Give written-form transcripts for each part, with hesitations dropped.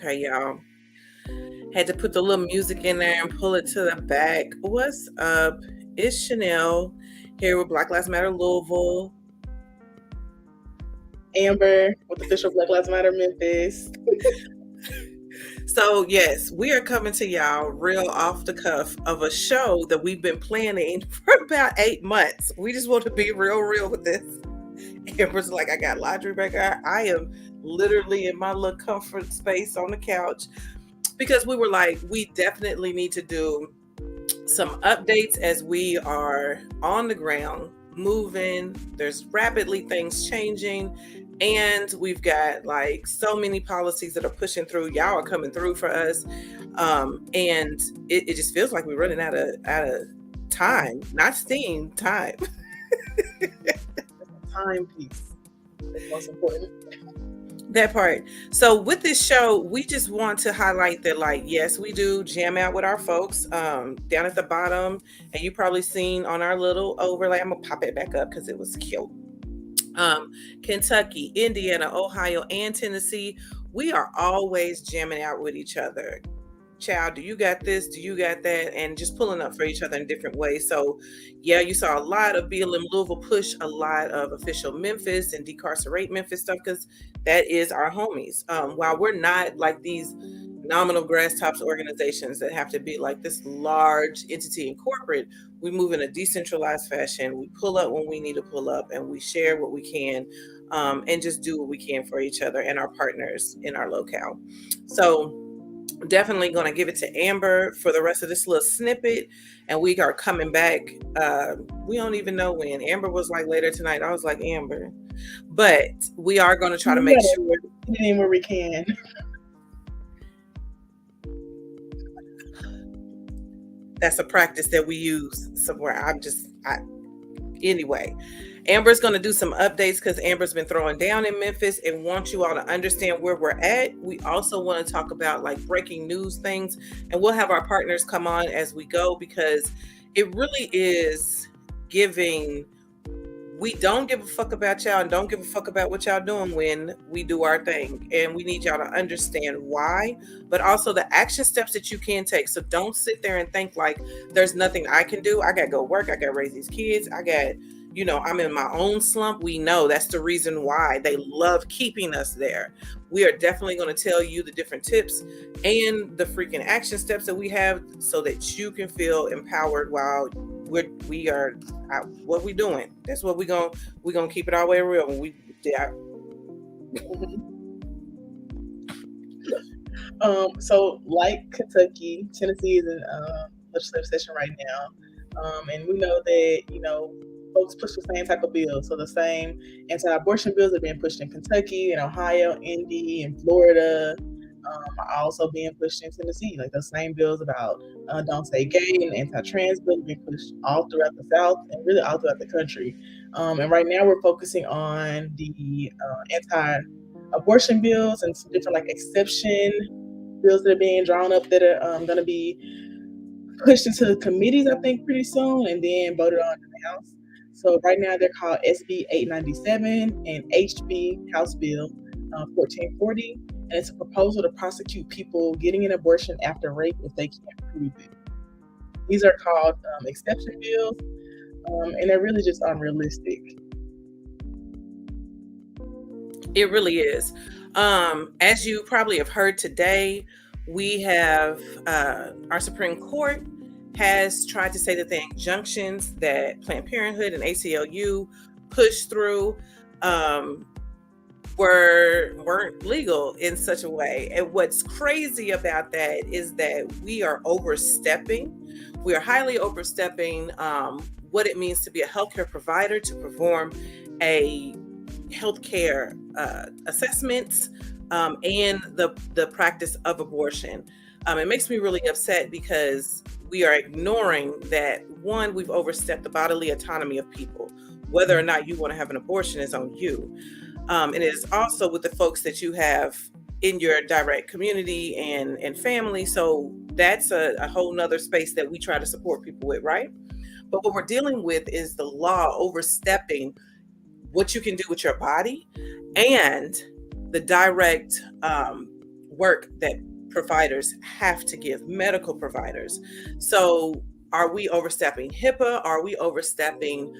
Okay, y'all. Had to put the little music in there and pull it to the back. What's up? It's Chanel here with Black Lives Matter Louisville. Amber with official Black Lives Matter Memphis. So, yes, we are coming to y'all real off the cuff of a show that we've been planning for about 8 months. We just want to be real with this. Amber's like, I got laundry back there. I am literally in my little comfort space on the couch because we were like, we definitely need to do some updates as we are on the ground moving. There's rapidly things changing, and we've got like so many policies that are pushing through. Y'all are coming through for us, and it just feels like we're running out of time, not steam, time. Timepiece. That's most important. That part. So with this show, we just want to highlight that, like, yes, we do jam out with our folks down at the bottom. And you probably seen on our little overlay, I'm going to pop it back up because it was cute. Kentucky, Indiana, Ohio, and Tennessee, we are always jamming out with each other. Child, do you got this? Do you got that? And just pulling up for each other in different ways. So, yeah, you saw a lot of BLM Louisville push a lot of official Memphis and decarcerate Memphis stuff because that is our homies. While we're not like these nominal grass tops organizations that have to be like this large entity in corporate, we move in a decentralized fashion. We pull up when we need to pull up, and we share what we can, and just do what we can for each other and our partners in our locale. So definitely going to give it to Amber for the rest of this little snippet, and we are coming back. We don't even know when. Amber was like later tonight. I was like, Amber, but we are going to try to make sure anywhere we can. That's a practice that we use somewhere. Anyway, Amber's going to do some updates because Amber's been throwing down in Memphis and wants you all to understand where we're at. We also want to talk about like breaking news things, and we'll have our partners come on as we go because it really is giving. We don't give a fuck about y'all and don't give a fuck about what y'all doing when we do our thing. And we need y'all to understand why, but also the action steps that you can take. So don't sit there and think like there's nothing I can do. I got to go work. I got to raise these kids. I'm in my own slump. We know that's the reason why they love keeping us there. We are definitely going to tell you the different tips and the freaking action steps that we have so that you can feel empowered while we are what we doing. That's what we're gonna keep it all the way real when we So like Kentucky, Tennessee is in legislative session right now, and we know that folks push the same type of bills. So the same anti-abortion bills are being pushed in Kentucky and Ohio, Indy, and Florida. Are also being pushed in Tennessee. Like those same bills about Don't Say Gay and anti-trans bills are being pushed all throughout the South and really all throughout the country. And right now we're focusing on the anti-abortion bills and some different like exception bills that are being drawn up that are going to be pushed into the committees, I think, pretty soon, and then voted on in the House. So right now they're called SB 897 and HB House Bill 1440. And it's a proposal to prosecute people getting an abortion after rape if they can't prove it. These are called exception bills, and they're really just unrealistic. It really is. As you probably have heard today, we have our Supreme Court has tried to say that the injunctions that Planned Parenthood and ACLU pushed through weren't legal in such a way. And what's crazy about that is that we are overstepping. We are highly overstepping what it means to be a healthcare provider, to perform a healthcare assessments and the practice of abortion. It makes me really upset because we are ignoring that, one, we've overstepped the bodily autonomy of people. Whether or not you want to have an abortion is on you. And it is also with the folks that you have in your direct community and family. So that's a whole nother space that we try to support people with, right? But what we're dealing with is the law overstepping what you can do with your body and the direct work that providers have to give, medical providers. So are we overstepping HIPAA? Are we overstepping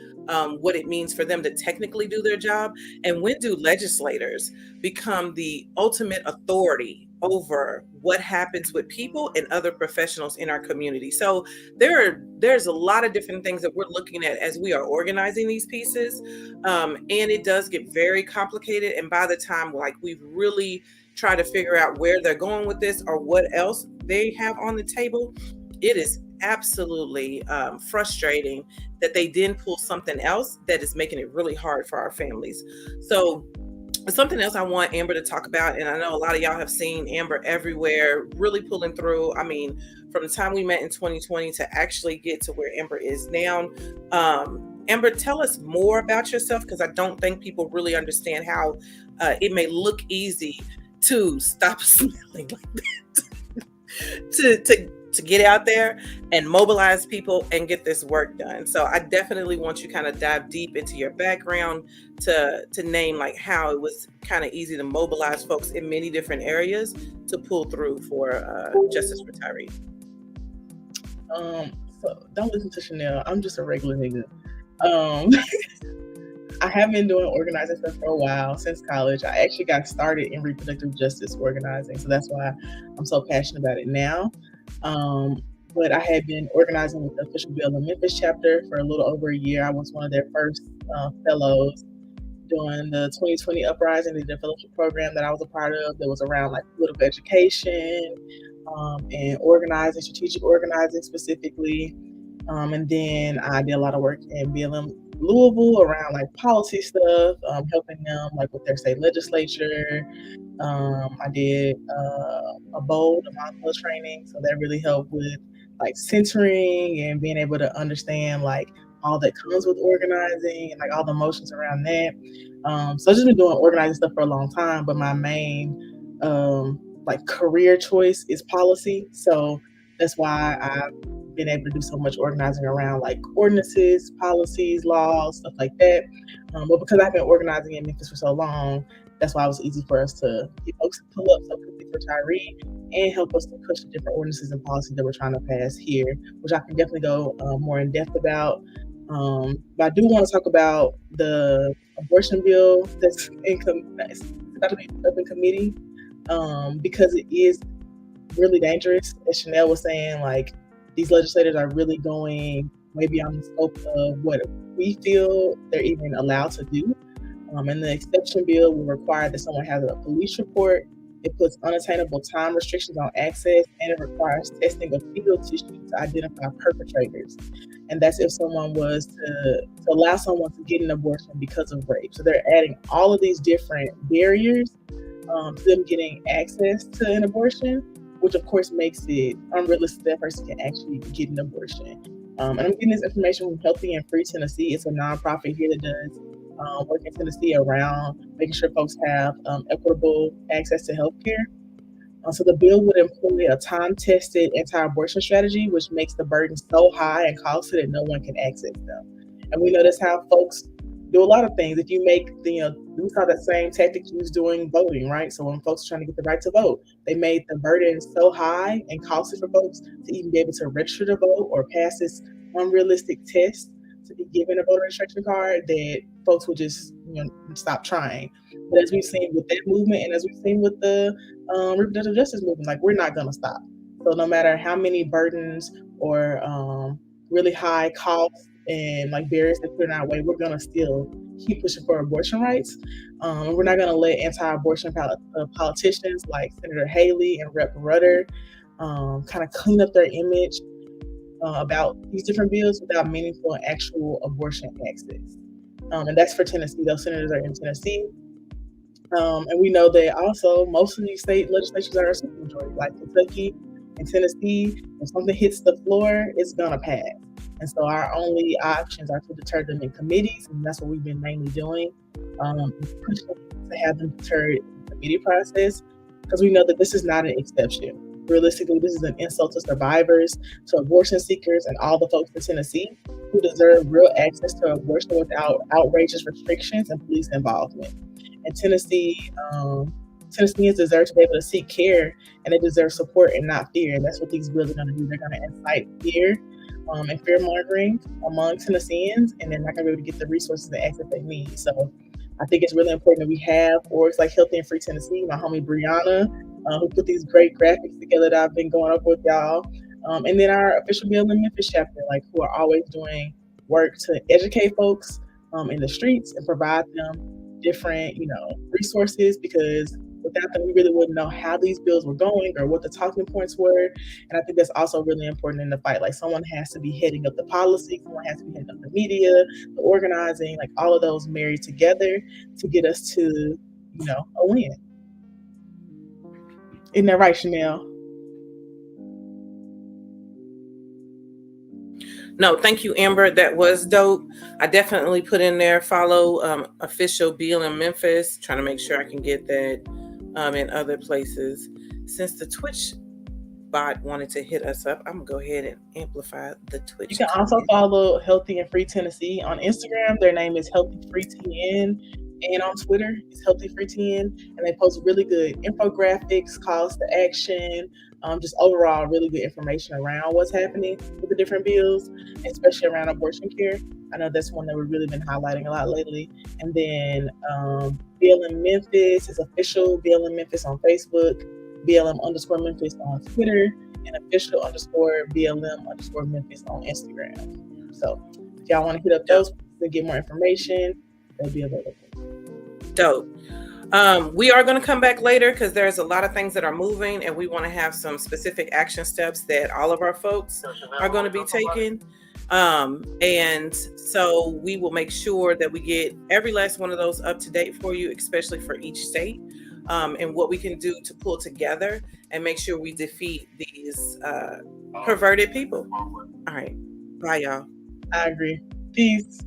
what it means for them to technically do their job? And when do legislators become the ultimate authority over what happens with people and other professionals in our community? So there's a lot of different things that we're looking at as we are organizing these pieces, and it does get very complicated. And by the time like we've really tried to figure out where they're going with this or what else they have on the table, it is absolutely frustrating that they then pull something else that is making it really hard for our families. So something else I want Amber to talk about, and I know a lot of y'all have seen Amber everywhere, really pulling through. I mean, from the time we met in 2020 to actually get to where Amber is now. Amber, tell us more about yourself, because I don't think people really understand how it may look easy to stop smelling like that. to get out there and mobilize people and get this work done. So I definitely want you kind of dive deep into your background to name like how it was kind of easy to mobilize folks in many different areas to pull through for Justice for Tyree. So don't listen to Chanel. I'm just a regular nigga. I have been doing organizing stuff for a while, since college. I actually got started in reproductive justice organizing, so that's why I'm so passionate about it now. But I had been organizing with the Official Bill in Memphis chapter for a little over a year. I was one of their first fellows during the 2020 uprising. They did a fellowship program that I was a part of that was around like political education and organizing, strategic organizing specifically. And then I did a lot of work in BLM Louisville around like policy stuff, helping them like with their state legislature. I did a bold amount of training, so that really helped with like centering and being able to understand like all that comes with organizing and like all the emotions around that. So I've just been doing organizing stuff for a long time, but my main like career choice is policy. So that's why I've been able to do so much organizing around like ordinances, policies, laws, stuff like that. But because I've been organizing in Memphis for so long, that's why it was easy for us to get folks to pull up so quickly for Tyree and help us to push the different ordinances and policies that we're trying to pass here, which I can definitely go more in depth about. But I do want to talk about the abortion bill that's about to be up in committee, because it is really dangerous. As Chanel was saying, like these legislators are really going way beyond the scope of what we feel they're even allowed to do. And the exception bill will require that someone has a police report. It puts unattainable time restrictions on access, and it requires testing of fetal tissue to identify perpetrators. And that's if someone was to allow someone to get an abortion because of rape. So they're adding all of these different barriers to them getting access to an abortion, which of course makes it unrealistic that person can actually get an abortion. And I'm getting this information from Healthy and Free Tennessee. It's a nonprofit here that does work in Tennessee around making sure folks have equitable access to healthcare. So the bill would employ a time-tested anti-abortion strategy, which makes the burden so high and costly that no one can access them. And we know that's how folks do a lot of things. If you make we saw that same tactic used doing voting, right? So when folks are trying to get the right to vote, they made the burden so high and costly for folks to even be able to register to vote or pass this unrealistic test to be given a voter registration card that folks would just stop trying. But as we've seen with that movement, and as we've seen with the reproductive justice movement, like we're not gonna stop. So no matter how many burdens or really high costs and like barriers that put in our way, we're gonna still keep pushing for abortion rights. And we're not gonna let anti-abortion politicians like Senator Haley and Rep. Rutter kind of clean up their image about these different bills without meaningful and actual abortion access. And that's for Tennessee. Those senators are in Tennessee. And we know that also most of these state legislatures are a supermajority, like Kentucky and Tennessee. If something hits the floor, it's gonna pass. And so our only options are to deter them in committees, and that's what we've been mainly doing, pushing to have them deterred in the committee process, because we know that this is not an exception. Realistically, this is an insult to survivors, to abortion seekers, and all the folks in Tennessee who deserve real access to abortion without outrageous restrictions and police involvement. And Tennessee Tennesseans deserve to be able to seek care, and they deserve support and not fear. That's what these bills are going to do. They're going to incite fear and fear mongering among Tennesseans, and they're not going to be able to get the resources and access they need. So I think it's really important that we have orgs like Healthy and Free Tennessee, my homie Brianna, who put these great graphics together that I've been going up with y'all. And then our official BLM Memphis chapter, like, who are always doing work to educate folks in the streets and provide them different, resources, because without them, we really wouldn't know how these bills were going or what the talking points were. And I think that's also really important in the fight. Like, someone has to be heading up the policy, someone has to be heading up the media, the organizing, like all of those married together to get us to, a win. Isn't that right, Chanel? No, thank you, Amber. That was dope. I definitely put in there, follow official BLM Memphis, trying to make sure I can get that in other places. Since the Twitch bot wanted to hit us up, I'm going to go ahead and amplify the Twitch. You can also follow Healthy and Free Tennessee on Instagram. Their name is Healthy Free TN. And on Twitter, it's Healthy Free TN. And they post really good infographics, calls to action, just overall really good information around what's happening with the different bills, especially around abortion care. I know that's one that we've really been highlighting a lot lately. And then BLM Memphis is official BLM Memphis on Facebook, BLM_Memphis on Twitter, and official_BLM_Memphis on Instagram. So if y'all want to hit up those to get more information, they'll be available. Dope. We are going to come back later because there's a lot of things that are moving, and we want to have some specific action steps that all of our folks are going to be taking. And so we will make sure that we get every last one of those up to date for you, especially for each state, and what we can do to pull together and make sure we defeat these perverted people. All right. Bye, y'all. I agree. Peace.